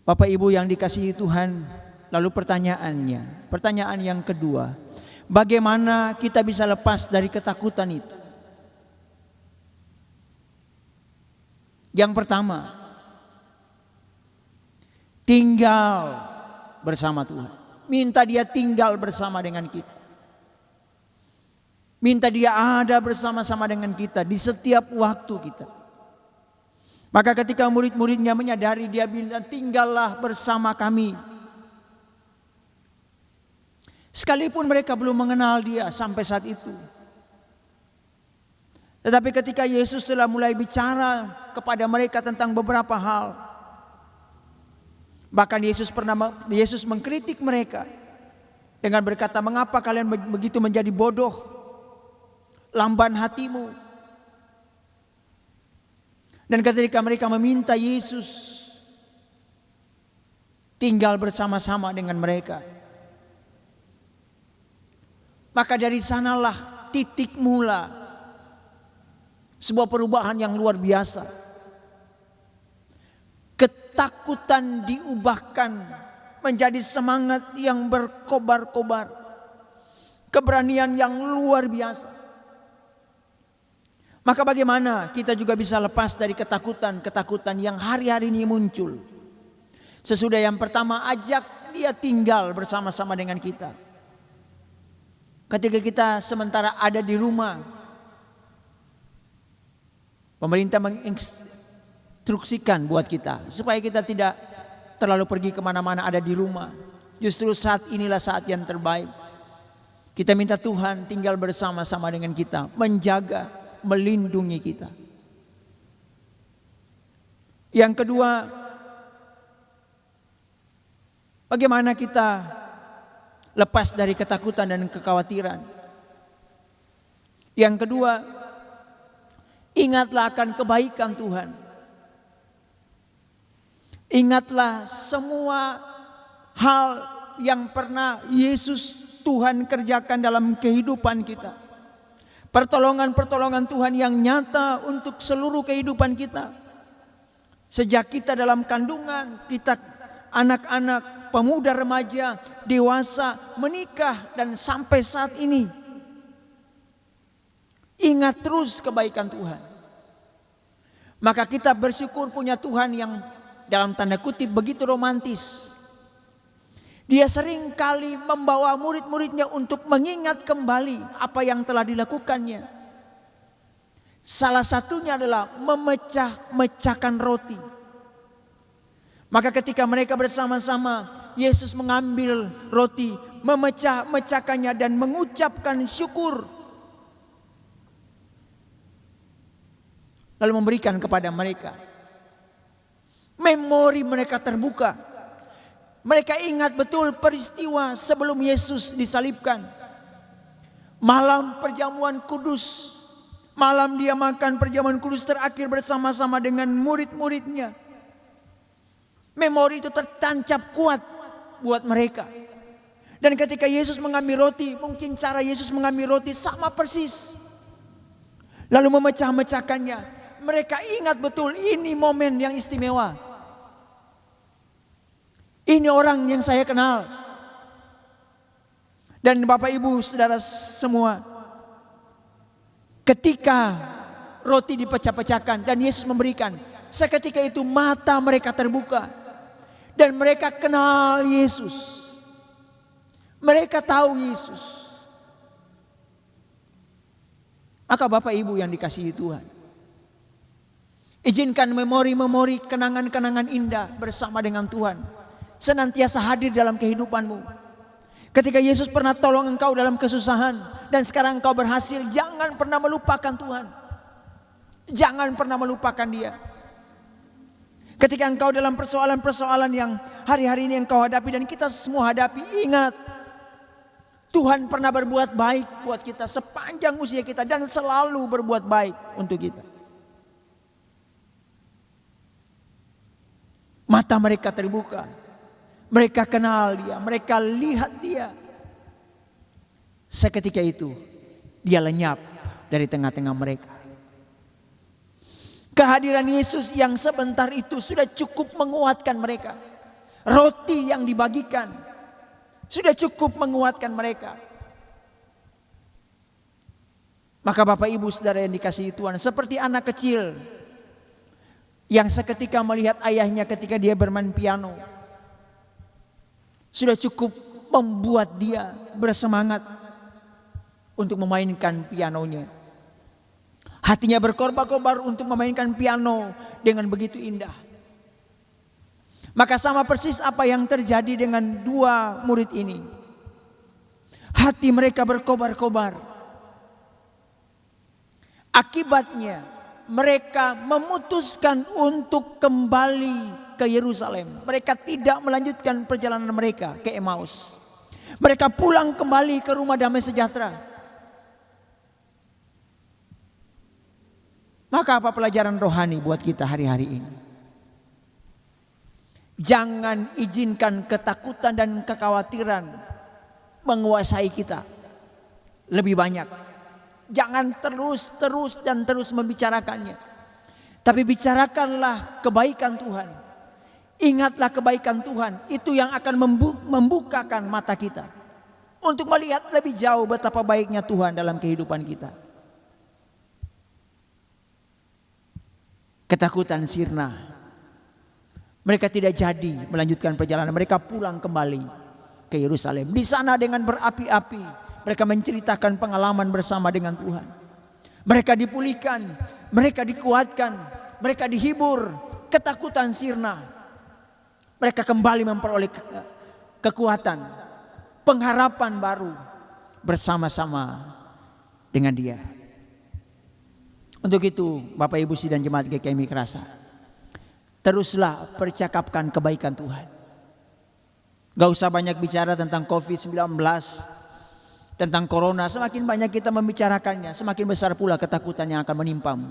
Bapak Ibu yang dikasihi Tuhan, lalu pertanyaan yang kedua, bagaimana kita bisa lepas dari ketakutan itu? Yang pertama, tinggal bersama Tuhan. Minta Dia tinggal bersama dengan kita. Minta Dia ada bersama-sama dengan kita di setiap waktu kita. Maka ketika murid-muridnya menyadari, dia bilang, tinggallah bersama kami. Sekalipun mereka belum mengenal Dia sampai saat itu. Tetapi ketika Yesus telah mulai bicara kepada mereka tentang beberapa hal, bahkan Yesus mengkritik mereka dengan berkata, "Mengapa kalian begitu menjadi bodoh, lamban hatimu?" Dan ketika mereka meminta Yesus tinggal bersama-sama dengan mereka, maka dari sanalah titik mula sebuah perubahan yang luar biasa. Ketakutan diubahkan menjadi semangat yang berkobar-kobar. Keberanian yang luar biasa. Maka bagaimana kita juga bisa lepas dari ketakutan yang hari-hari ini muncul? Sesudah yang pertama, ajak Dia tinggal bersama-sama dengan kita. Ketika kita sementara ada di rumah, pemerintah menginstruksikan buat kita supaya kita tidak terlalu pergi kemana-mana, ada di rumah. Justru saat inilah saat yang terbaik. Kita minta Tuhan tinggal bersama-sama dengan kita, menjaga, melindungi kita. Yang kedua, bagaimana kita lepas dari ketakutan dan kekhawatiran. Yang kedua, ingatlah akan kebaikan Tuhan. Ingatlah semua hal yang pernah Yesus Tuhan kerjakan dalam kehidupan kita. Pertolongan-pertolongan Tuhan yang nyata untuk seluruh kehidupan kita. Sejak kita dalam kandungan, kita anak-anak, pemuda, remaja, dewasa, menikah, dan sampai saat ini. Ingat terus kebaikan Tuhan. Maka kita bersyukur punya Tuhan yang dalam tanda kutip begitu romantis. Dia sering kali membawa murid-muridnya untuk mengingat kembali apa yang telah dilakukannya. Salah satunya adalah memecah-mecahkan roti. Maka ketika mereka bersama-sama, Yesus mengambil roti, memecah-mecahkannya dan mengucapkan syukur. Lalu memberikan kepada mereka. Memori mereka terbuka. Mereka ingat betul peristiwa sebelum Yesus disalibkan. Malam perjamuan kudus. Malam dia makan perjamuan kudus terakhir bersama-sama dengan murid-muridnya. Memori itu tertancap kuat buat mereka. Dan ketika Yesus mengambil roti, mungkin cara Yesus mengambil roti sama persis. Lalu memecah-mecahkannya. Mereka ingat betul ini momen yang istimewa. Ini orang yang saya kenal. Dan Bapak Ibu Saudara semua, ketika roti dipecah-pecahkan dan Yesus memberikan, seketika itu mata mereka terbuka. Dan mereka kenal Yesus. Mereka tahu Yesus. Maka Bapak Ibu yang dikasihi Tuhan, izinkan memori-memori, kenangan-kenangan indah bersama dengan Tuhan senantiasa hadir dalam kehidupanmu. Ketika Yesus pernah tolong engkau dalam kesusahan dan sekarang engkau berhasil, jangan pernah melupakan Tuhan. Jangan pernah melupakan Dia. Ketika engkau dalam persoalan-persoalan yang hari-hari ini engkau hadapi dan kita semua hadapi, ingat Tuhan pernah berbuat baik buat kita sepanjang usia kita dan selalu berbuat baik untuk kita. Mata mereka terbuka. Mereka kenal Dia, mereka lihat Dia. Seketika itu Dia lenyap dari tengah-tengah mereka. Kehadiran Yesus yang sebentar itu sudah cukup menguatkan mereka. Roti yang dibagikan sudah cukup menguatkan mereka. Maka Bapak Ibu Saudara yang dikasihi Tuhan, seperti anak kecil yang seketika melihat ayahnya ketika dia bermain piano, sudah cukup membuat dia bersemangat untuk memainkan pianonya. Hatinya berkorbar-korbar untuk memainkan piano dengan begitu indah. Maka sama persis apa yang terjadi dengan dua murid ini. hati mereka berkobar-kobar. Akibatnya mereka memutuskan untuk kembali ke Yerusalem. Mereka tidak melanjutkan perjalanan mereka ke Emmaus. Mereka pulang kembali ke rumah damai sejahtera. Maka apa pelajaran rohani buat kita hari-hari ini? Jangan izinkan ketakutan dan kekhawatiran menguasai kita lebih banyak. Jangan terus membicarakannya. Tapi bicarakanlah kebaikan Tuhan. Ingatlah kebaikan Tuhan. Itu yang akan membukakan mata kita untuk melihat lebih jauh betapa baiknya Tuhan dalam kehidupan kita. Ketakutan sirna. Mereka tidak jadi melanjutkan perjalanan. Mereka pulang kembali ke Yerusalem. Di sana dengan berapi-api mereka menceritakan pengalaman bersama dengan Tuhan. Mereka dipulihkan, mereka dikuatkan, mereka dihibur, ketakutan sirna. Mereka kembali memperoleh kekuatan, pengharapan baru bersama-sama dengan Dia. Untuk itu, Bapak Ibu Sidang Jemaat GKI Mikrasa, teruslah percakapkan kebaikan Tuhan. Gak usah banyak bicara tentang COVID-19, tentang corona. Semakin banyak kita membicarakannya, semakin besar pula ketakutan yang akan menimpamu.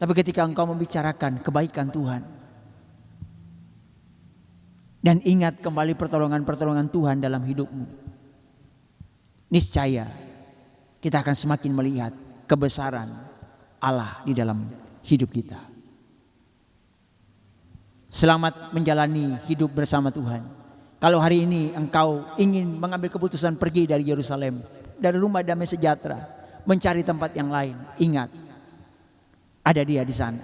Tapi ketika engkau membicarakan kebaikan Tuhan dan ingat kembali pertolongan-pertolongan Tuhan dalam hidupmu, niscaya kita akan semakin melihat kebesaran Allah di dalam hidup kita. Selamat menjalani hidup bersama Tuhan. Kalau hari ini engkau ingin mengambil keputusan pergi dari Yerusalem, dari rumah damai sejahtera, mencari tempat yang lain, ingat, ada Dia di sana.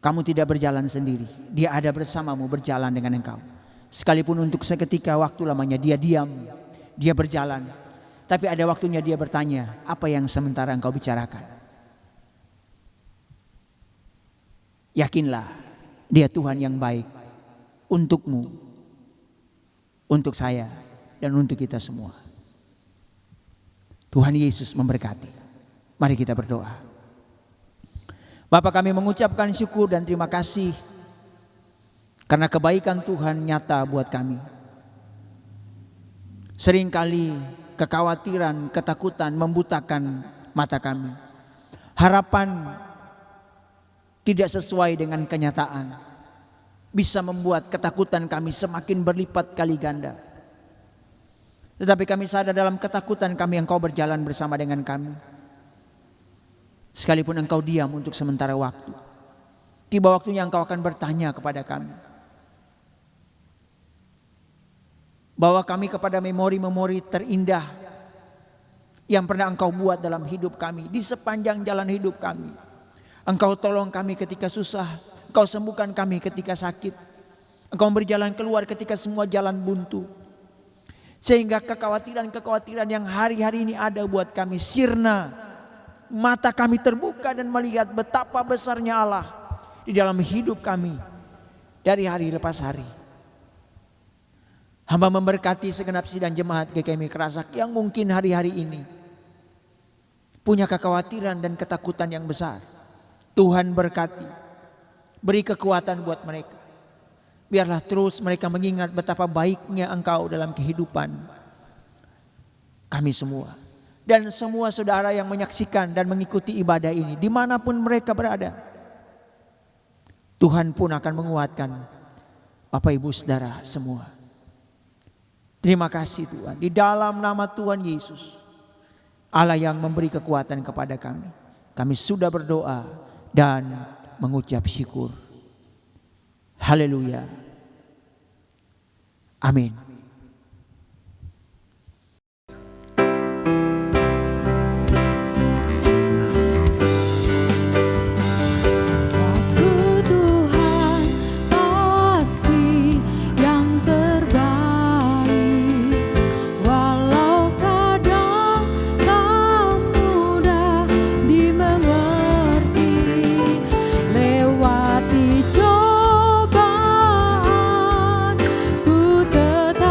Kamu tidak berjalan sendiri, Dia ada bersamamu, berjalan dengan engkau. Sekalipun untuk seketika waktu lamanya Dia diam, Dia berjalan. Tapi ada waktunya Dia bertanya, apa yang sementara engkau bicarakan? Yakinlah, Dia Tuhan yang baik untukmu, untuk saya, dan untuk kita semua. Tuhan Yesus memberkati. Mari kita berdoa. Bapa, kami mengucapkan syukur dan terima kasih karena kebaikan Tuhan nyata buat kami. Seringkali kekhawatiran, ketakutan membutakan mata kami. Harapan tidak sesuai dengan kenyataan bisa membuat ketakutan kami semakin berlipat kali ganda. Tetapi kami sadar dalam ketakutan kami Engkau berjalan bersama dengan kami. Sekalipun Engkau diam untuk sementara waktu, tiba waktunya Engkau akan bertanya kepada kami. Bawa kami kepada memori-memori terindah yang pernah Engkau buat dalam hidup kami, di sepanjang jalan hidup kami. Engkau tolong kami ketika susah, Engkau sembuhkan kami ketika sakit, Engkau berjalan keluar ketika semua jalan buntu. Sehingga kekhawatiran-kekhawatiran yang hari-hari ini ada buat kami sirna. Mata kami terbuka dan melihat betapa besarnya Allah di dalam hidup kami dari hari lepas hari. Hamba memberkati segenap sidang jemaat GKI Mikrasak yang mungkin hari-hari ini punya kekhawatiran dan ketakutan yang besar. Tuhan berkati, beri kekuatan buat mereka. Biarlah terus mereka mengingat betapa baiknya Engkau dalam kehidupan kami semua. Dan semua saudara yang menyaksikan dan mengikuti ibadah ini, dimanapun mereka berada, Tuhan pun akan menguatkan Bapak Ibu Saudara semua. Terima kasih Tuhan, di dalam nama Tuhan Yesus, Allah yang memberi kekuatan kepada kami. Kami sudah berdoa dan mengucap syukur. Haleluya. Amin. Lewati cobaan, ku tetap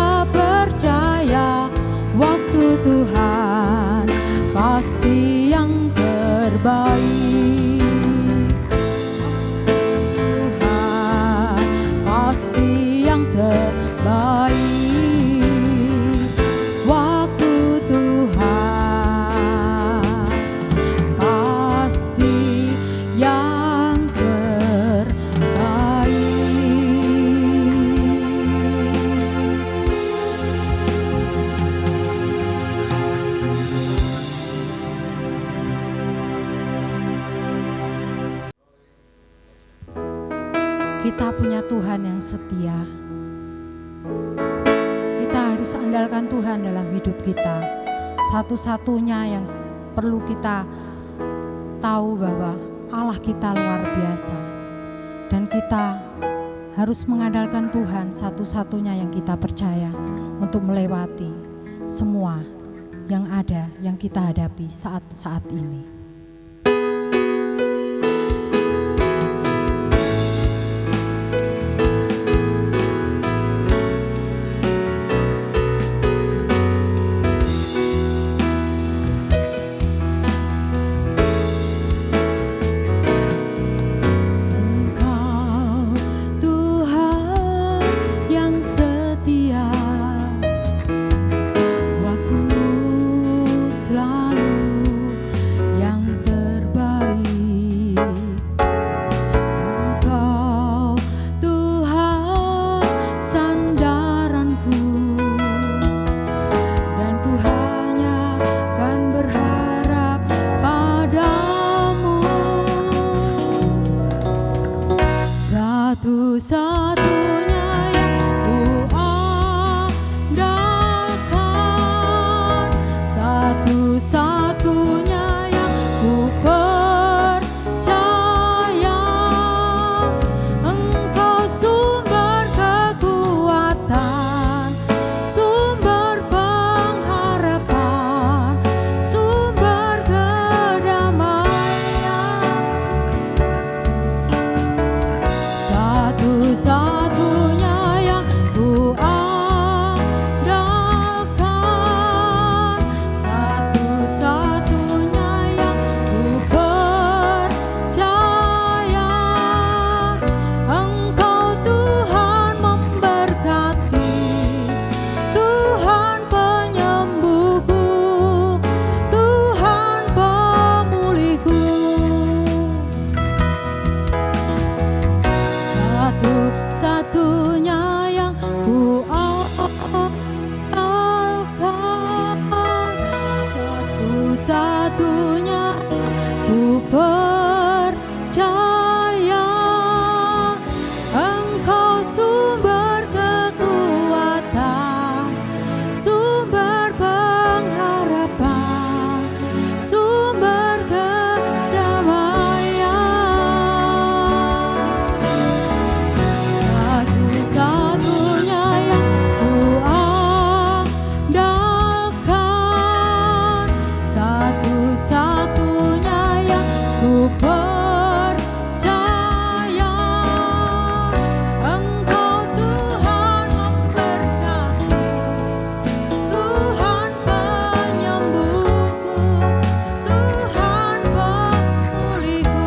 punya Tuhan yang setia. Kita harus andalkan Tuhan dalam hidup kita. Satu-satunya yang perlu kita tahu bahwa Allah kita luar biasa. Dan kita harus mengandalkan Tuhan, satu-satunya yang kita percaya untuk melewati semua yang ada, yang kita hadapi saat-saat ini. Satu-satunya yang ku andalkan, satu-satunya yang ku percaya, Engkau sumber kekuatan, sumber pengharapan, sumber kedamaian. Satu-satunya yang ku andalkan, satu-satunya yang ku percaya, Engkau Tuhan memberkati, Tuhan penyembuhku, Tuhan pemulihku. Satu-satunya yang ku andalkan, satu-satunya ku percaya, Engkau sumber kekuatan, sumber pengharapan, sumber kedamaian. Satu-satunya yang ku andalkan, satu-satunya yang ku percaya, Engkau Tuhan memberkati, Tuhan penyembuhku, Tuhan pemulihku.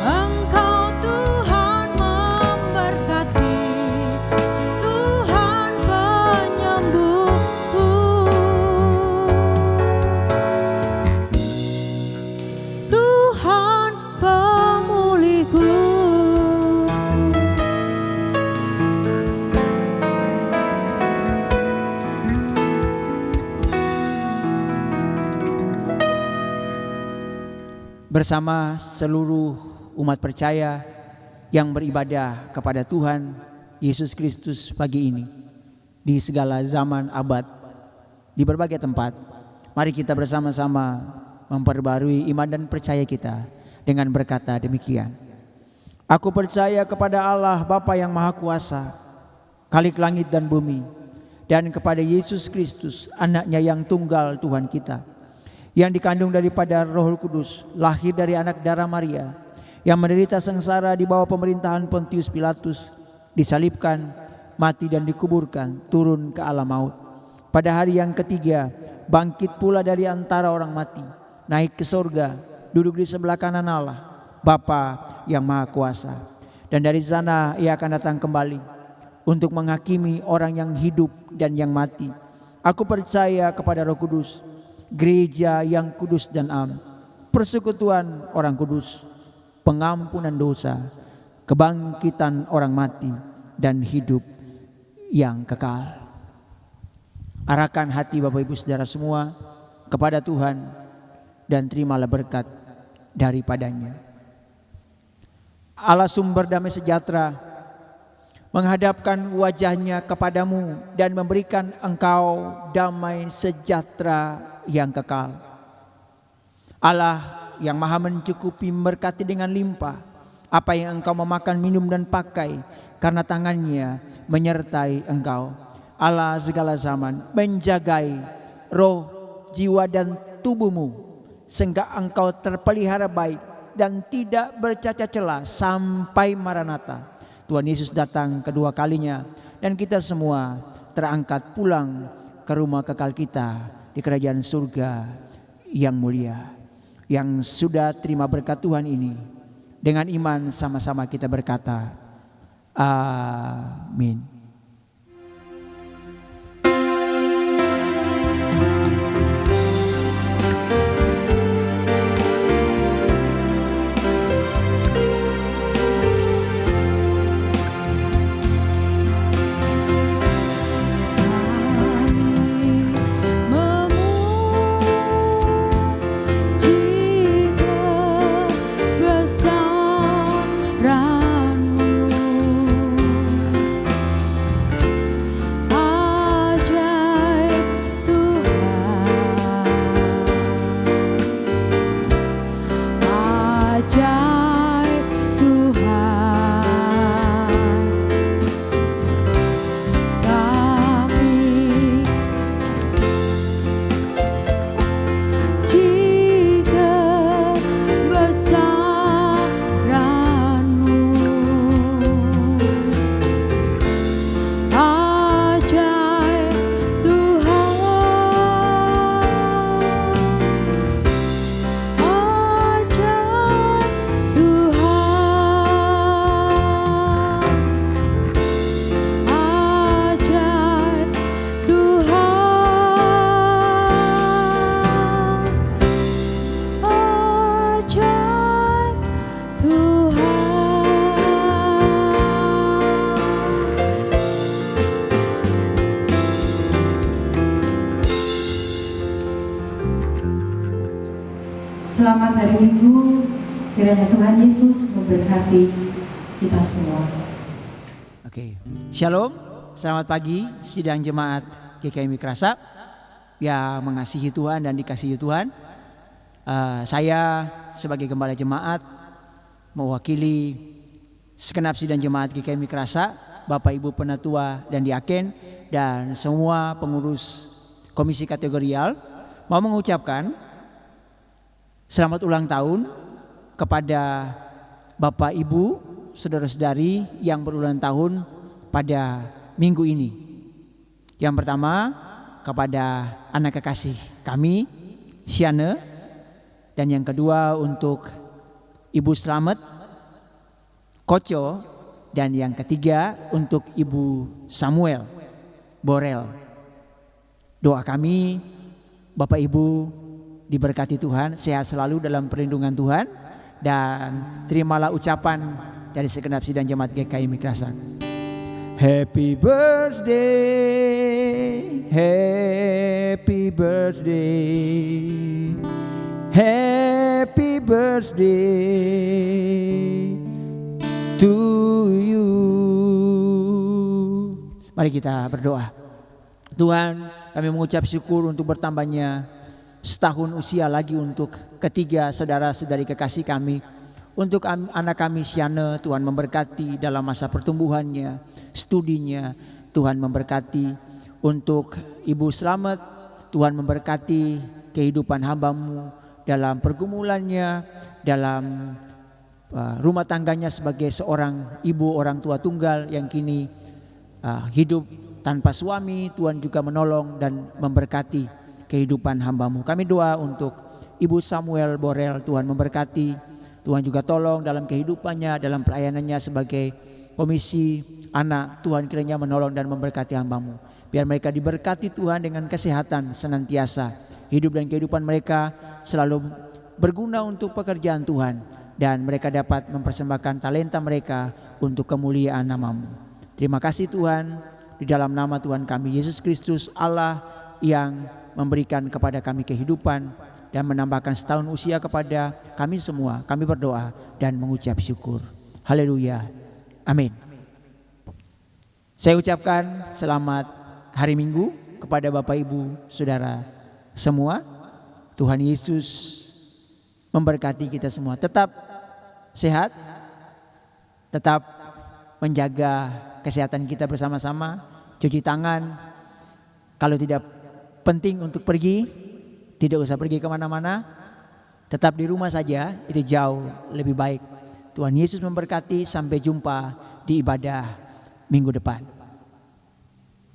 Engkau Tuhan memberkati, Tuhan penyembuhku, Tuhan pemulihku. Bersama seluruh umat percaya yang beribadah kepada Tuhan Yesus Kristus pagi ini di segala zaman abad di berbagai tempat, mari kita bersama-sama memperbarui iman dan percaya kita dengan berkata demikian: Aku percaya kepada Allah Bapa yang Maha Kuasa, Khalik langit dan bumi, dan kepada Yesus Kristus, anaknya yang tunggal Tuhan kita, yang dikandung daripada Roh Kudus, lahir dari anak darah Maria, yang menderita sengsara di bawah pemerintahan Pontius Pilatus, disalibkan, mati dan dikuburkan, turun ke alam maut. Pada hari yang ketiga, bangkit pula dari antara orang mati, naik ke sorga, duduk di sebelah kanan Allah, Bapa yang Maha Kuasa. Dan dari sana ia akan datang kembali untuk menghakimi orang yang hidup dan yang mati. Aku percaya kepada Roh Kudus, gereja yang kudus dan am, persekutuan orang kudus, pengampunan dosa, kebangkitan orang mati, dan hidup yang kekal. Arahkan hati Bapak Ibu Saudara semua kepada Tuhan dan terimalah berkat daripadanya. Allah sumber damai sejahtera, menghadapkan wajahnya kepadamu dan memberikan engkau damai sejahtera yang kekal. Allah yang maha mencukupi memberkati dengan limpah apa yang engkau memakan, minum dan pakai, karena tangannya menyertai engkau. Allah segala zaman menjagai roh, jiwa dan tubuhmu sehingga engkau terpelihara baik dan tidak bercacat celah sampai Maranatha, Tuhan Yesus datang kedua kalinya, dan kita semua terangkat pulang ke rumah kekal kita di kerajaan surga yang mulia. Yang sudah terima berkat Tuhan ini, dengan iman sama-sama kita berkata, amin. Selamat hari Minggu, kiranya Tuhan Yesus memberkati kita semua. Oke, Shalom, selamat pagi sidang jemaat GKI Mikrasa yang mengasihi Tuhan dan dikasihi Tuhan. Saya sebagai gembala jemaat mewakili segenap sidang jemaat GKI Mikrasa, Bapak Ibu Penatua dan Diaken dan semua pengurus komisi kategorial mau mengucapkan selamat ulang tahun kepada Bapak Ibu, saudara-saudari yang berulang tahun pada minggu ini. Yang pertama kepada anak kekasih kami, Siane, dan yang kedua untuk Ibu Slamet, Koco, dan yang ketiga untuk Ibu Samuel, Borel. Doa kami, Bapak Ibu diberkati Tuhan, sehat selalu dalam perlindungan Tuhan, dan terimalah ucapan dari segenap sidang jemaat GKI Mikrasa. Happy birthday, happy birthday, happy birthday to you. Mari kita berdoa. Tuhan, kami mengucap syukur untuk bertambahnya setahun usia lagi untuk ketiga saudara-saudari kekasih kami. Untuk anak kami Siane, Tuhan memberkati dalam masa pertumbuhannya, studinya, Tuhan memberkati. Untuk Ibu Slamet, Tuhan memberkati kehidupan hamba-Mu dalam pergumulannya, dalam rumah tangganya sebagai seorang ibu orang tua tunggal yang kini hidup tanpa suami. Tuhan juga menolong dan memberkati kehidupan hamba-Mu. Kami doa untuk Ibu Samuel Borel, Tuhan memberkati, Tuhan juga tolong dalam kehidupannya, dalam pelayanannya sebagai komisi anak. Tuhan kiranya menolong dan memberkati hamba-Mu. Biar mereka diberkati Tuhan dengan kesehatan senantiasa. Hidup dan kehidupan mereka selalu berguna untuk pekerjaan Tuhan, dan mereka dapat mempersembahkan talenta mereka untuk kemuliaan nama-Mu. Terima kasih Tuhan, di dalam nama Tuhan kami Yesus Kristus, Allah yang memberikan kepada kami kehidupan dan menambahkan setahun usia kepada kami semua. Kami berdoa dan mengucap syukur. Haleluya. Amin. Saya ucapkan selamat hari Minggu kepada Bapak Ibu Saudara semua. Tuhan Yesus memberkati kita semua. Tetap sehat, tetap menjaga kesehatan kita bersama-sama, cuci tangan. Kalau tidak penting untuk pergi, tidak usah pergi kemana-mana, tetap di rumah saja, itu jauh lebih baik. Tuhan Yesus memberkati, sampai jumpa di ibadah minggu depan.